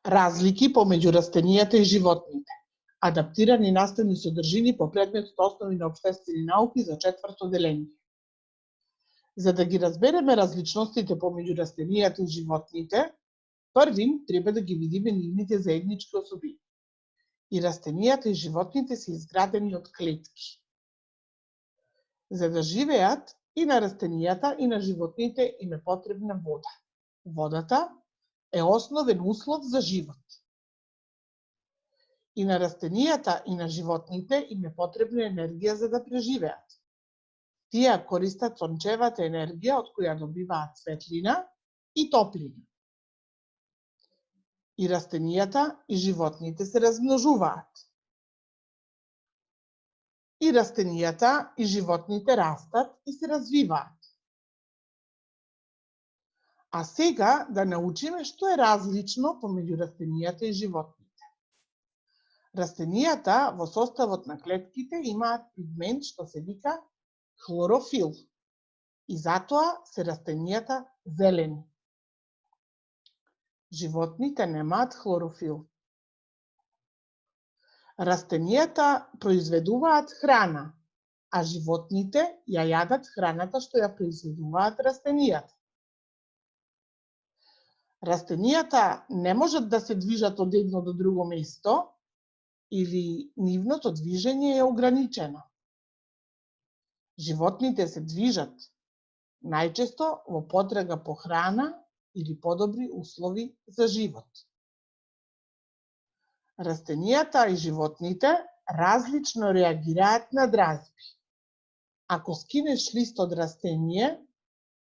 Разлики помеѓу растенијата и животните. Адаптирани наставни содржини по предметот Основи на општествени науки за 4-то деление. За да ги разбереме различностите помеѓу растенијата и животните, првин треба да ги видиме нивните заеднички особини. И растенијата и животните се изградени од клетки. За да живеат и на растенијата и на животните им е потребна вода. Водата е основен услов за живот. И на растенијата и на животните им е потребна енергија за да преживеат. Тие користат сончевата енергија од која добиваат светлина и топлина. И растенијата и животните се размножуваат. И растенијата и животните растат и се развиваат. А сега да научиме што е различно помеѓу растенијата и животните. Растенијата во составот на клетките имаат пигмент што се вика хлорофил. И затоа се растенијата зелени. Животните немаат хлорофил. Растенијата произведуваат храна, а животните ја јадат храната што ја произведуваат растенијата. Растенијата не можат да се движат од едно до друго место или нивното движење е ограничено. Животните се движат најчесто во потрага по храна или подобри услови за живот. Растенијата и животните различно реагираат на дразби. Ако скинеш лист од растение,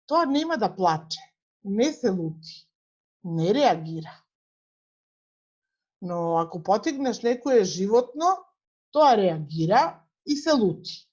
тоа нема да плаче, не се лути, не реагира. Но ако потегнеш некое животно, тоа реагира и се лути.